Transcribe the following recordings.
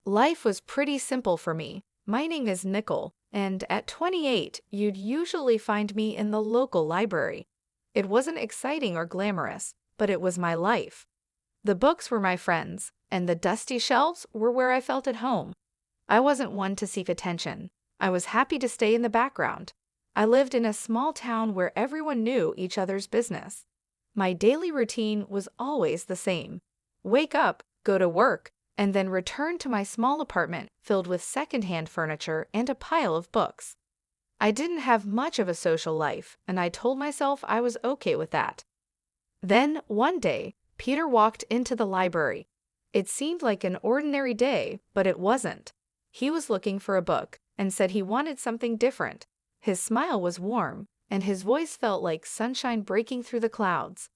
Life was pretty simple for me. My name is Nicole, and at 28, you'd usually find me in the local library. It wasn't exciting or glamorous, but it was my life. The books were my friends, and the dusty shelves were where I felt at home. I wasn't one to seek attention. I was happy to stay in the background. I lived in a small town where everyone knew each other's business. My daily routine was always the same. Wake up, go to work, and then return to my small apartment filled with secondhand furniture and a pile of books. I didn't have much of a social life, and I told myself I was okay with that. Then, one day, Peter walked into the library. It seemed like an ordinary day, but it wasn't. He was looking for a book and said he wanted something different. His smile was warm, and his voice felt like sunshine breaking through the clouds.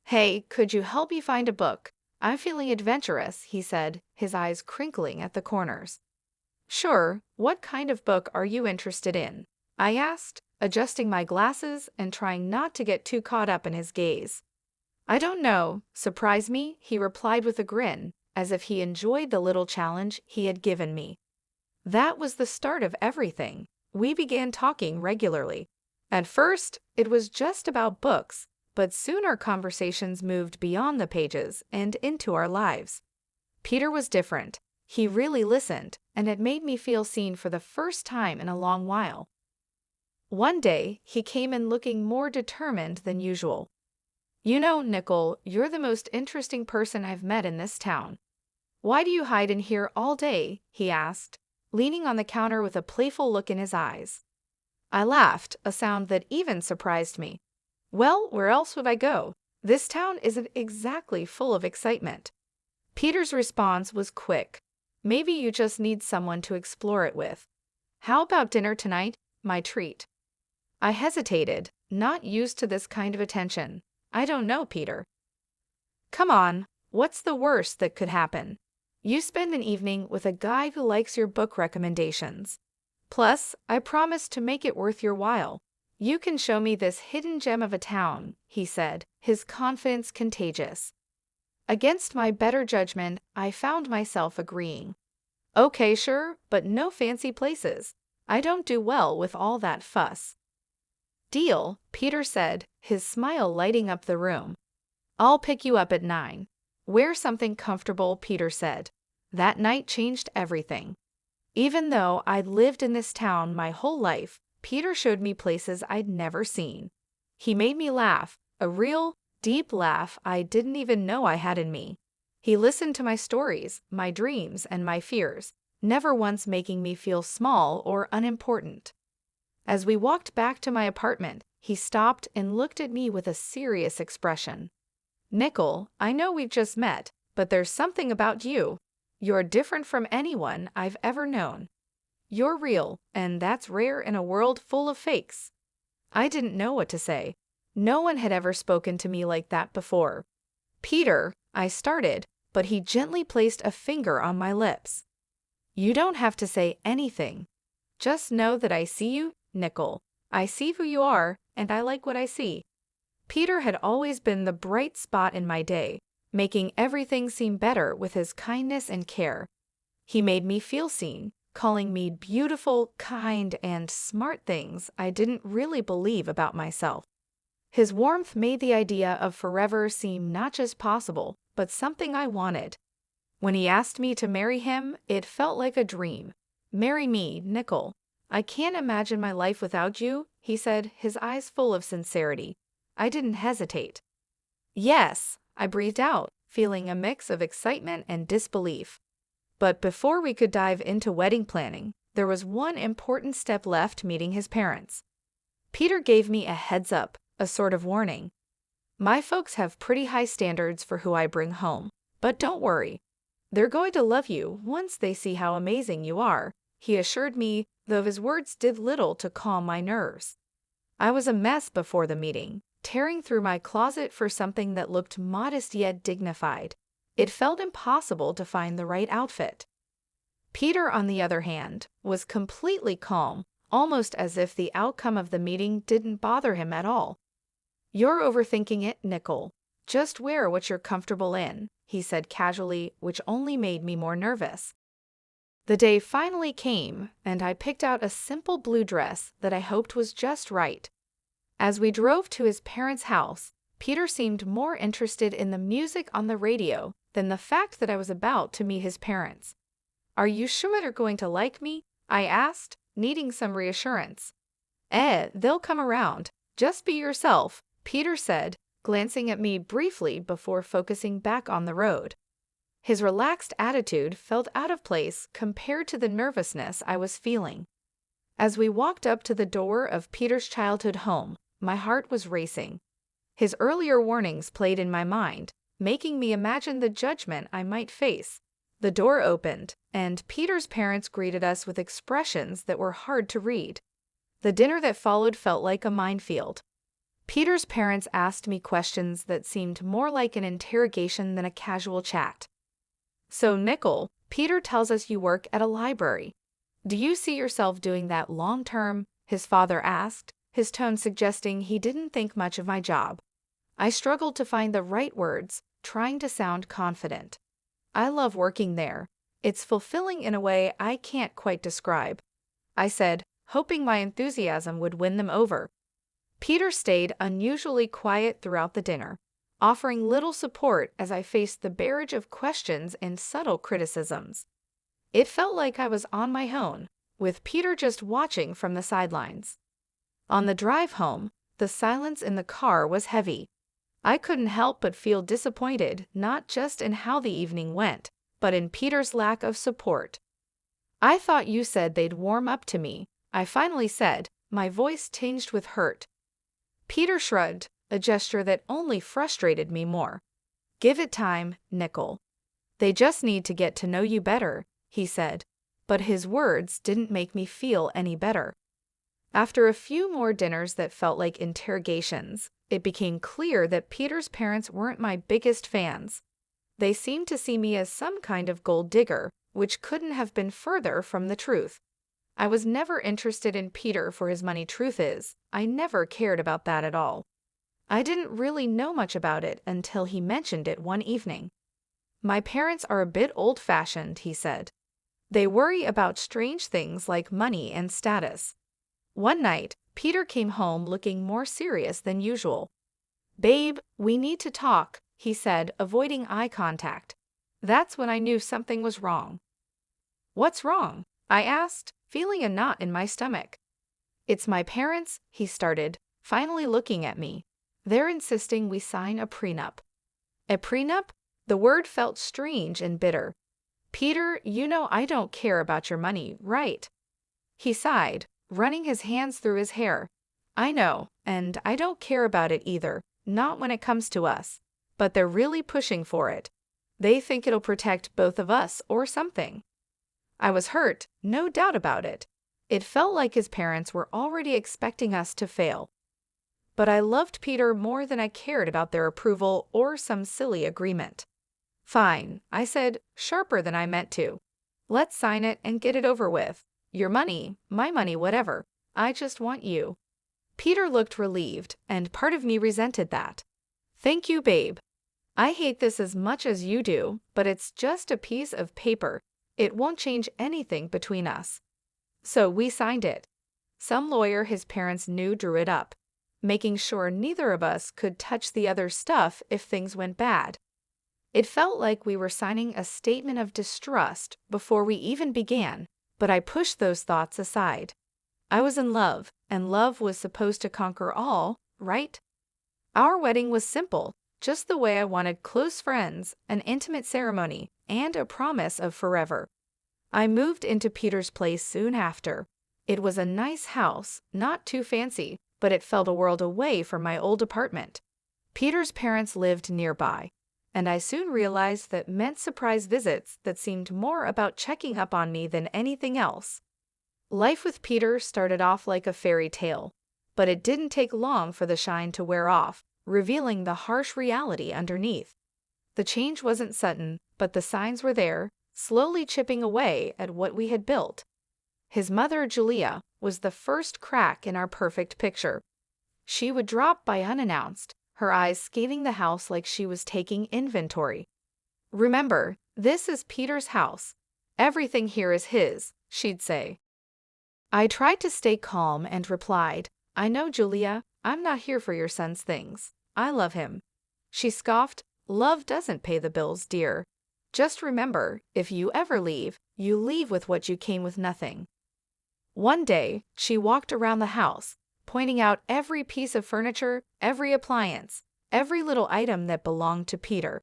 "Hey, could you help me find a book? I'm feeling adventurous," he said, his eyes crinkling at the corners. "Sure, what kind of book are you interested in?" I asked, adjusting my glasses and trying not to get too caught up in his gaze. "I don't know. Surprise me," he replied with a grin, as if he enjoyed the little challenge he had given me. That was the start of everything. We began talking regularly. At first, it was just about books, but soon our conversations moved beyond the pages and into our lives. Peter was different. He really listened, and it made me feel seen for the first time in a long while. One day, he came in looking more determined than usual. "You know, Nicole, you're the most interesting person I've met in this town. Why do you hide in here all day?" he asked, leaning on the counter with a playful look in his eyes. I laughed, a sound that even surprised me. Well, where else would I go? This town isn't exactly full of excitement. Peter's response was quick. "Maybe you just need someone to explore it with. How about dinner tonight? My treat." I hesitated, not used to this kind of attention. "I don't know, Peter." "Come on, what's the worst that could happen? You spend an evening with a guy who likes your book recommendations. Plus, I promise to make it worth your while. You can show me this hidden gem of a town," he said, his confidence contagious. Against my better judgment, I found myself agreeing. "Okay, sure, but no fancy places. I don't do well with all that fuss." "Deal," Peter said, his smile lighting up the room. "I'll pick you up at 9. Wear something comfortable," Peter said. That night changed everything. Even though I'd lived in this town my whole life, Peter showed me places I'd never seen. He made me laugh, a real, deep laugh I didn't even know I had in me. He listened to my stories, my dreams, and my fears, never once making me feel small or unimportant. As we walked back to my apartment, he stopped and looked at me with a serious expression. "Nicole, I know we've just met, but there's something about you. You're different from anyone I've ever known. You're real, and that's rare in a world full of fakes." I didn't know what to say. No one had ever spoken to me like that before. "Peter," I started, but he gently placed a finger on my lips. "You don't have to say anything. Just know that I see you, Nicole. I see who you are, and I like what I see." Peter had always been the bright spot in my day, making everything seem better with his kindness and care. He made me feel seen, calling me beautiful, kind, and smart things I didn't really believe about myself. His warmth made the idea of forever seem not just possible, but something I wanted. When he asked me to marry him, it felt like a dream. "Marry me, Nicole. I can't imagine my life without you," he said, his eyes full of sincerity. I didn't hesitate. "Yes," I breathed out, feeling a mix of excitement and disbelief. But before we could dive into wedding planning, there was one important step left: meeting his parents. Peter gave me a heads up, a sort of warning. "My folks have pretty high standards for who I bring home, but don't worry. They're going to love you once they see how amazing you are," he assured me, though his words did little to calm my nerves. I was a mess before the meeting, tearing through my closet for something that looked modest yet dignified. It felt impossible to find the right outfit. Peter, on the other hand, was completely calm, almost as if the outcome of the meeting didn't bother him at all. "You're overthinking it, Nicole. Just wear what you're comfortable in," he said casually, which only made me more nervous. The day finally came, and I picked out a simple blue dress that I hoped was just right. As we drove to his parents' house, Peter seemed more interested in the music on the radio than the fact that I was about to meet his parents. "Are you sure they're going to like me?" I asked, needing some reassurance. They'll come around. Just be yourself," Peter said, glancing at me briefly before focusing back on the road. His relaxed attitude felt out of place compared to the nervousness I was feeling. As we walked up to the door of Peter's childhood home, my heart was racing. His earlier warnings played in my mind, making me imagine the judgment I might face. The door opened, and Peter's parents greeted us with expressions that were hard to read. The dinner that followed felt like a minefield. Peter's parents asked me questions that seemed more like an interrogation than a casual chat. "So, Nicole, Peter tells us you work at a library. Do you see yourself doing that long term?" his father asked, his tone suggesting he didn't think much of my job. I struggled to find the right words, trying to sound confident. "I love working there. It's fulfilling in a way I can't quite describe," I said, hoping my enthusiasm would win them over. Peter stayed unusually quiet throughout the dinner, offering little support as I faced the barrage of questions and subtle criticisms. It felt like I was on my own, with Peter just watching from the sidelines. On the drive home, the silence in the car was heavy. I couldn't help but feel disappointed, not just in how the evening went, but in Peter's lack of support. "I thought you said they'd warm up to me," I finally said, my voice tinged with hurt. Peter shrugged, a gesture that only frustrated me more. "Give it time, Nicole. They just need to get to know you better," he said, but his words didn't make me feel any better. After a few more dinners that felt like interrogations, it became clear that Peter's parents weren't my biggest fans. They seemed to see me as some kind of gold digger, which couldn't have been further from the truth. I was never interested in Peter for his money. Truth is, I never cared about that at all. I didn't really know much about it until he mentioned it one evening. "My parents are a bit old-fashioned," he said. "They worry about strange things like money and status." One night, Peter came home looking more serious than usual. "Babe, we need to talk," he said, avoiding eye contact. That's when I knew something was wrong. "What's wrong?" I asked, feeling a knot in my stomach. "It's my parents," he started, finally looking at me. "They're insisting we sign a prenup." "A prenup?" The word felt strange and bitter. "Peter, you know I don't care about your money, right?" He sighed, running his hands through his hair. "I know, and I don't care about it either, not when it comes to us. But they're really pushing for it. They think it'll protect both of us or something." I was hurt, no doubt about it. It felt like his parents were already expecting us to fail. But I loved Peter more than I cared about their approval or some silly agreement. "Fine," I said, sharper than I meant to. "Let's sign it and get it over with. Your money, my money, whatever. I just want you." Peter looked relieved, and part of me resented that. "Thank you, babe. I hate this as much as you do, but it's just a piece of paper. It won't change anything between us." So we signed it. Some lawyer his parents knew drew it up, making sure neither of us could touch the other's stuff if things went bad. It felt like we were signing a statement of distrust before we even began, but I pushed those thoughts aside. I was in love, and love was supposed to conquer all, right? Our wedding was simple, just the way I wanted: close friends, an intimate ceremony, and a promise of forever. I moved into Peter's place soon after. It was a nice house, not too fancy, but it felt a world away from my old apartment. Peter's parents lived nearby, and I soon realized that meant surprise visits that seemed more about checking up on me than anything else. Life with Peter started off like a fairy tale, but it didn't take long for the shine to wear off, revealing the harsh reality underneath. The change wasn't sudden, but the signs were there, slowly chipping away at what we had built. His mother, Julia, was the first crack in our perfect picture. She would drop by unannounced, her eyes scanning the house like she was taking inventory. "Remember, this is Peter's house. Everything here is his, she'd say. I tried to stay calm and replied, I know, Julia, I'm not here for your son's things. I love him. She scoffed, love doesn't pay the bills, dear. Just remember, if you ever leave, you leave with what you came with, nothing. One day, she walked around the house, pointing out every piece of furniture, every appliance, every little item that belonged to Peter.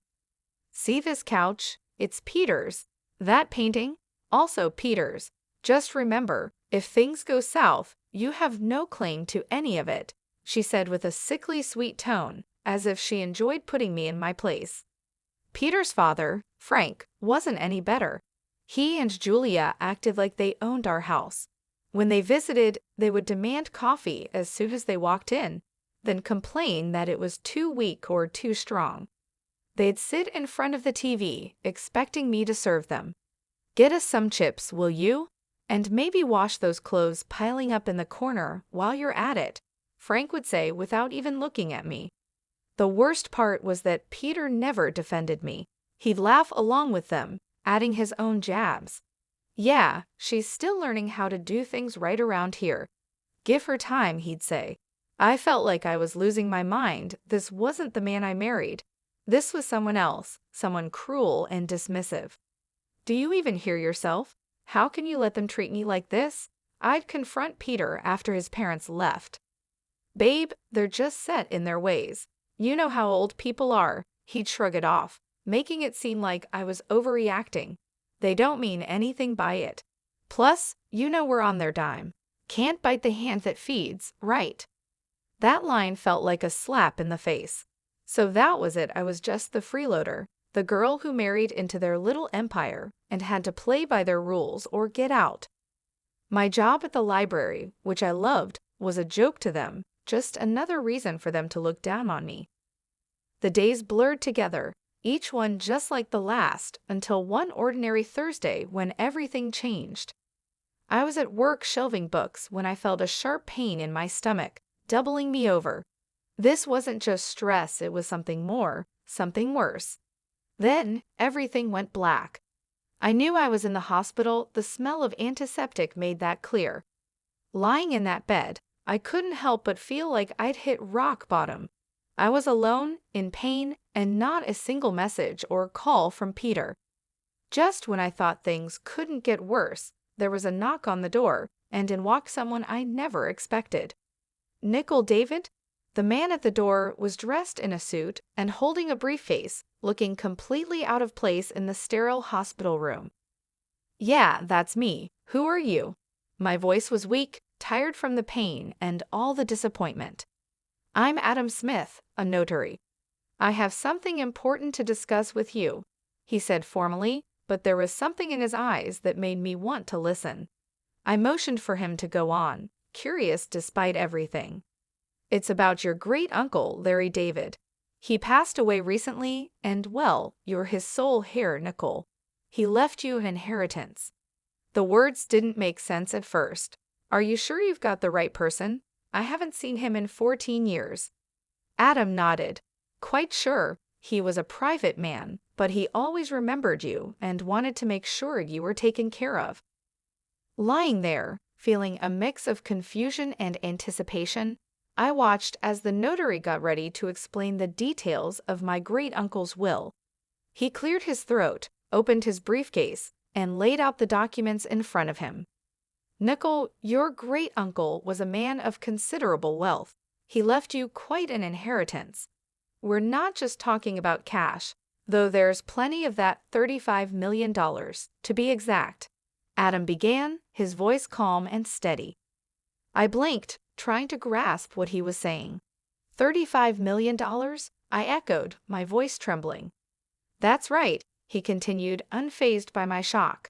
See this couch? It's Peter's. That painting? Also Peter's. Just remember, if things go south, you have no claim to any of it, she said with a sickly sweet tone, as if she enjoyed putting me in my place. Peter's father, Frank, wasn't any better. He and Julia acted like they owned our house. When they visited, they would demand coffee as soon as they walked in, then complain that it was too weak or too strong. They'd sit in front of the TV, expecting me to serve them. Get us some chips, will you? And maybe wash those clothes piling up in the corner while you're at it, Frank would say without even looking at me. The worst part was that Peter never defended me. He'd laugh along with them, adding his own jabs. Yeah, she's still learning how to do things right around here. Give her time, he'd say. I felt like I was losing my mind. This wasn't the man I married. This was someone else, someone cruel and dismissive. Do you even hear yourself? How can you let them treat me like this? I'd confront Peter after his parents left. Babe, they're just set in their ways. You know how old people are. He'd shrug it off, making it seem like I was overreacting. They don't mean anything by it. Plus, you know we're on their dime. Can't bite the hand that feeds, right? That line felt like a slap in the face. So that was it. I was just the freeloader, the girl who married into their little empire and had to play by their rules or get out. My job at the library, which I loved, was a joke to them, just another reason for them to look down on me. The days blurred together, each one just like the last, until one ordinary Thursday when everything changed. I was at work shelving books when I felt a sharp pain in my stomach, doubling me over. This wasn't just stress, it was something more, something worse. Then, everything went black. I knew I was in the hospital. The smell of antiseptic made that clear. Lying in that bed, I couldn't help but feel like I'd hit rock bottom. I was alone, in pain, and not a single message or call from Peter. Just when I thought things couldn't get worse, there was a knock on the door, and in walked someone I never expected. Nicole David? The man at the door was dressed in a suit and holding a briefcase, looking completely out of place in the sterile hospital room. Yeah, that's me. Who are you? My voice was weak, tired from the pain and all the disappointment. I'm Adam Smith, a notary. I have something important to discuss with you, he said formally, but there was something in his eyes that made me want to listen. I motioned for him to go on, curious despite everything. It's about your great-uncle, Larry David. He passed away recently, and well, you're his sole heir, Nicole. He left you an inheritance. The words didn't make sense at first. Are you sure you've got the right person? I haven't seen him in 14 years. Adam nodded. Quite sure. He was a private man, but he always remembered you and wanted to make sure you were taken care of. Lying there, feeling a mix of confusion and anticipation, I watched as the notary got ready to explain the details of my great-uncle's will. He cleared his throat, opened his briefcase, and laid out the documents in front of him. Nicole, your great-uncle was a man of considerable wealth. He left you quite an inheritance. We're not just talking about cash, though there's plenty of that $35 million, to be exact. Adam began, his voice calm and steady. I blinked, trying to grasp what he was saying. $35 million? I echoed, my voice trembling. That's right, he continued, unfazed by my shock.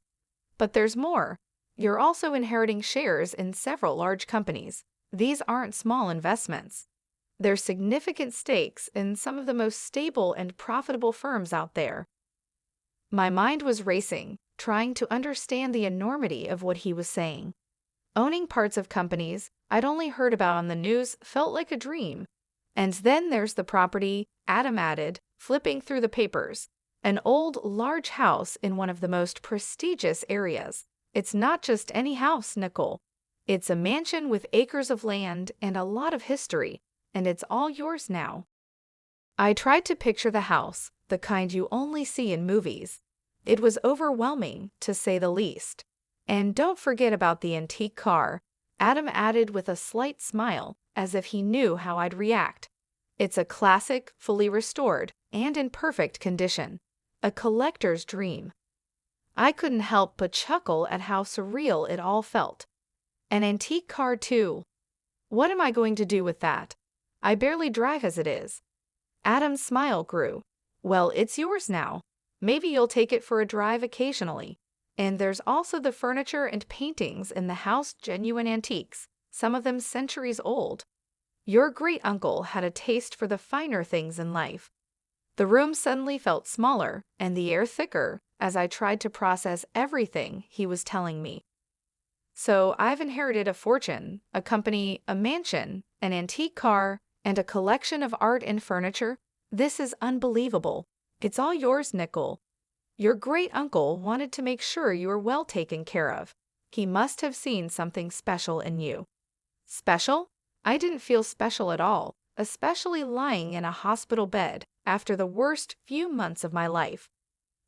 But there's more. You're also inheriting shares in several large companies. These aren't small investments. They're significant stakes in some of the most stable and profitable firms out there. My mind was racing, trying to understand the enormity of what he was saying. Owning parts of companies I'd only heard about on the news felt like a dream. And then there's the property, Adam added, flipping through the papers. An old, large house in one of the most prestigious areas. It's not just any house, Nicole. It's a mansion with acres of land and a lot of history, and it's all yours now. I tried to picture the house, the kind you only see in movies. It was overwhelming, to say the least. And don't forget about the antique car, Adam added with a slight smile, as if he knew how I'd react. It's a classic, fully restored, and in perfect condition. A collector's dream. I couldn't help but chuckle at how surreal it all felt. An antique car, too. What am I going to do with that? I barely drive as it is. Adam's smile grew. Well, it's yours now. Maybe you'll take it for a drive occasionally. And there's also the furniture and paintings in the house, genuine antiques, some of them centuries old. Your great-uncle had a taste for the finer things in life. The room suddenly felt smaller and the air thicker as I tried to process everything he was telling me. So I've inherited a fortune, a company, a mansion, an antique car, and a collection of art and furniture. This is unbelievable. It's all yours, Nicole. Your great-uncle wanted to make sure you were well taken care of. He must have seen something special in you. Special? I didn't feel special at all, especially lying in a hospital bed after the worst few months of my life.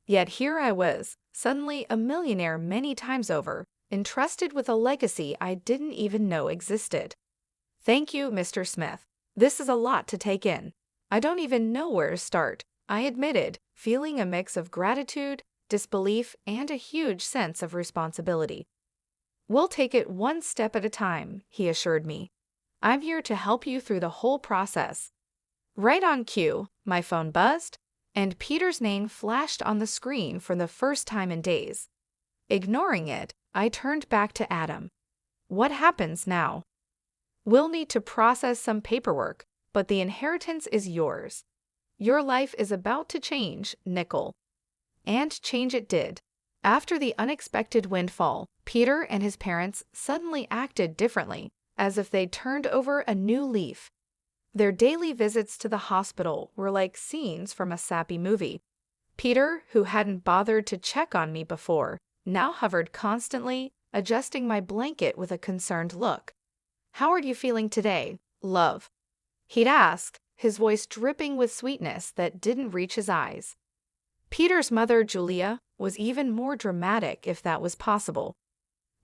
Yet here I was, suddenly a millionaire many times over, entrusted with a legacy I didn't even know existed. Thank you, Mr. Smith. This is a lot to take in. I don't even know where to start, I admitted, feeling a mix of gratitude, disbelief, and a huge sense of responsibility. We'll take it one step at a time, he assured me. I'm here to help you through the whole process. Right on cue, my phone buzzed, and Peter's name flashed on the screen for the first time in days. Ignoring it, I turned back to Adam. What happens now? We'll need to process some paperwork, but the inheritance is yours. Your life is about to change, Nicole. And change it did. After the unexpected windfall, Peter and his parents suddenly acted differently, as if they'd turned over a new leaf. Their daily visits to the hospital were like scenes from a sappy movie. Peter, who hadn't bothered to check on me before, now hovered constantly, adjusting my blanket with a concerned look. How are you feeling today, love? He'd ask, his voice dripping with sweetness that didn't reach his eyes. Peter's mother, Julia, was even more dramatic if that was possible.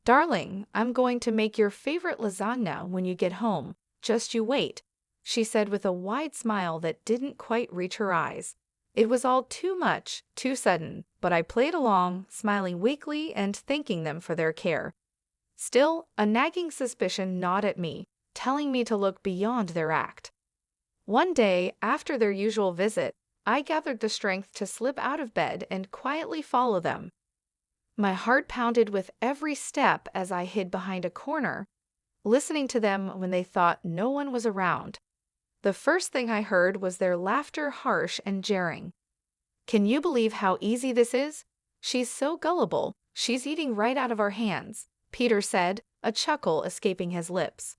Darling, I'm going to make your favorite lasagna when you get home. Just you wait, she said with a wide smile that didn't quite reach her eyes. It was all too much, too sudden, but I played along, smiling weakly and thanking them for their care. Still, a nagging suspicion gnawed at me, telling me to look beyond their act. One day, after their usual visit, I gathered the strength to slip out of bed and quietly follow them. My heart pounded with every step as I hid behind a corner, listening to them when they thought no one was around. The first thing I heard was their laughter, harsh and jarring. Can you believe how easy this is? She's so gullible, she's eating right out of our hands, Peter said, a chuckle escaping his lips.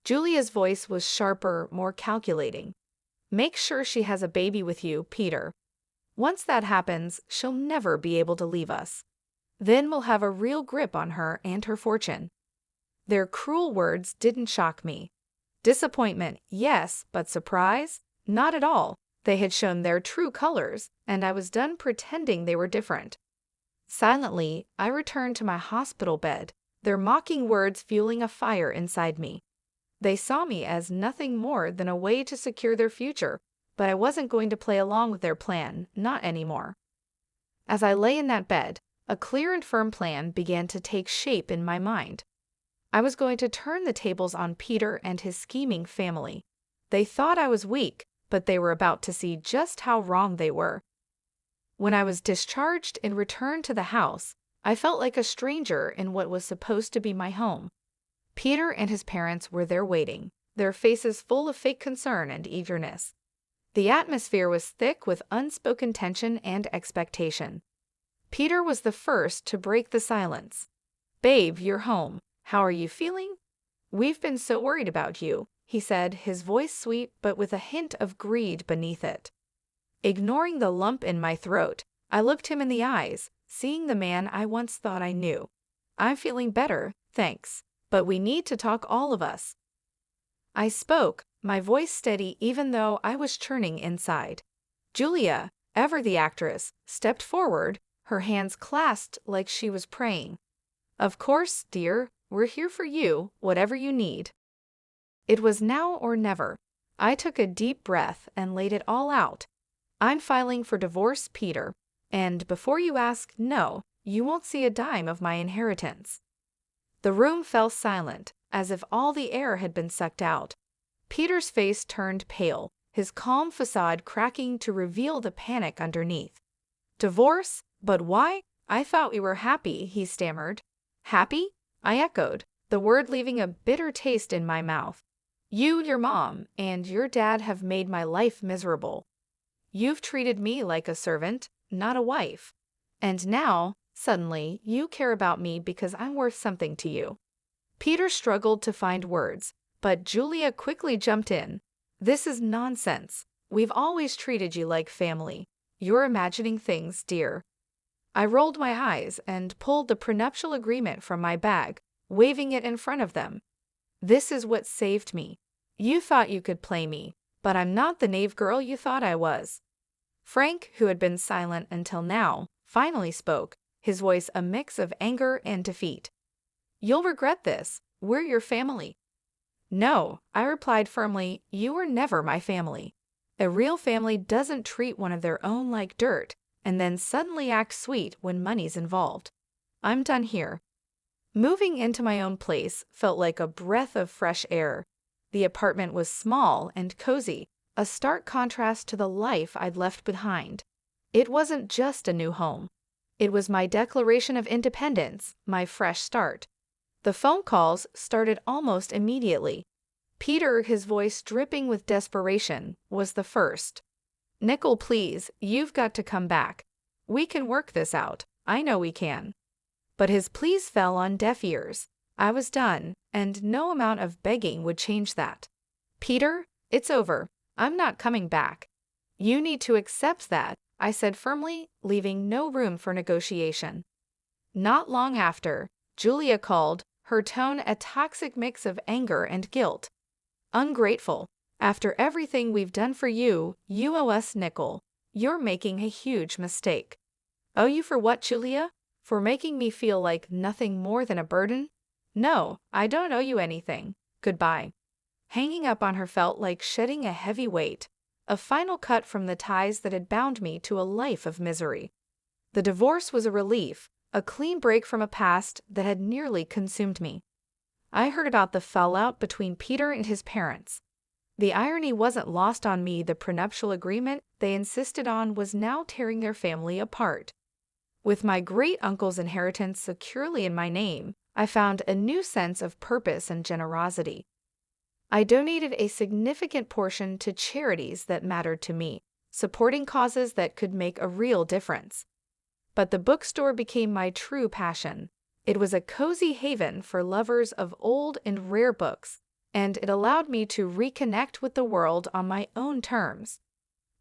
Julia's voice was sharper, more calculating. Make sure she has a baby with you, Peter. Once that happens, she'll never be able to leave us. Then we'll have a real grip on her and her fortune. Their cruel words didn't shock me. Disappointment, yes, but surprise? Not at all. They had shown their true colors, and I was done pretending they were different. Silently, I returned to my hospital bed, their mocking words fueling a fire inside me. They saw me as nothing more than a way to secure their future, but I wasn't going to play along with their plan, not anymore. As I lay in that bed, a clear and firm plan began to take shape in my mind. I was going to turn the tables on Peter and his scheming family. They thought I was weak, but they were about to see just how wrong they were. When I was discharged and returned to the house, I felt like a stranger in what was supposed to be my home. Peter and his parents were there waiting, their faces full of fake concern and eagerness. The atmosphere was thick with unspoken tension and expectation. Peter was the first to break the silence. "Babe, you're home. How are you feeling? We've been so worried about you," he said, his voice sweet but with a hint of greed beneath it. Ignoring the lump in my throat, I looked him in the eyes, seeing the man I once thought I knew. I'm feeling better, thanks, but we need to talk, all of us. I spoke, my voice steady even though I was churning inside. Julia, ever the actress, stepped forward, her hands clasped like she was praying. Of course, dear, we're here for you, whatever you need. It was now or never. I took a deep breath and laid it all out. I'm filing for divorce, Peter, and before you ask, no, you won't see a dime of my inheritance. The room fell silent, as if all the air had been sucked out. Peter's face turned pale, his calm facade cracking to reveal the panic underneath. Divorce? But why? I thought we were happy, he stammered. Happy? I echoed, the word leaving a bitter taste in my mouth. You, your mom, and your dad have made my life miserable. You've treated me like a servant, not a wife. And now, suddenly, you care about me because I'm worth something to you. Peter struggled to find words, but Julia quickly jumped in. This is nonsense. We've always treated you like family. You're imagining things, dear. I rolled my eyes and pulled the prenuptial agreement from my bag, waving it in front of them. This is what saved me. You thought you could play me, but I'm not the knave girl you thought I was. Frank, who had been silent until now, finally spoke, his voice a mix of anger and defeat. You'll regret this. We're your family. No, I replied firmly, you were never my family. A real family doesn't treat one of their own like dirt, and then suddenly act sweet when money's involved. I'm done here. Moving into my own place felt like a breath of fresh air. The apartment was small and cozy, a stark contrast to the life I'd left behind. It wasn't just a new home. It was my declaration of independence, my fresh start. The phone calls started almost immediately. Peter, his voice dripping with desperation, was the first. Nicole, please, you've got to come back. We can work this out. I know we can. But his pleas fell on deaf ears. I was done, and no amount of begging would change that. Peter, it's over. I'm not coming back. You need to accept that, I said firmly, leaving no room for negotiation. Not long after, Julia called, her tone a toxic mix of anger and guilt. Ungrateful. After everything we've done for you, you owe us, Nicole. You're making a huge mistake. Owe you for what, Julia? For making me feel like nothing more than a burden? No, I don't owe you anything. Goodbye. Hanging up on her felt like shedding a heavy weight, a final cut from the ties that had bound me to a life of misery. The divorce was a relief, a clean break from a past that had nearly consumed me. I heard about the fallout between Peter and his parents. The irony wasn't lost on me. The prenuptial agreement they insisted on was now tearing their family apart. With my great-uncle's inheritance securely in my name, I found a new sense of purpose and generosity. I donated a significant portion to charities that mattered to me, supporting causes that could make a real difference. But the bookstore became my true passion. It was a cozy haven for lovers of old and rare books, and it allowed me to reconnect with the world on my own terms.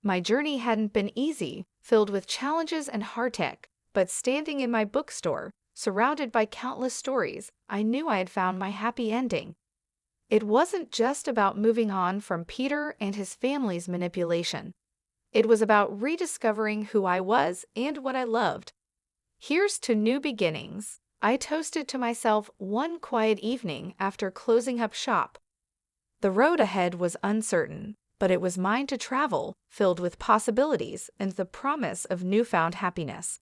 My journey hadn't been easy, filled with challenges and heartache, but standing in my bookstore, surrounded by countless stories, I knew I had found my happy ending. It wasn't just about moving on from Peter and his family's manipulation. It was about rediscovering who I was and what I loved. Here's to new beginnings, I toasted to myself one quiet evening after closing up shop. The road ahead was uncertain, but it was mine to travel, filled with possibilities and the promise of newfound happiness.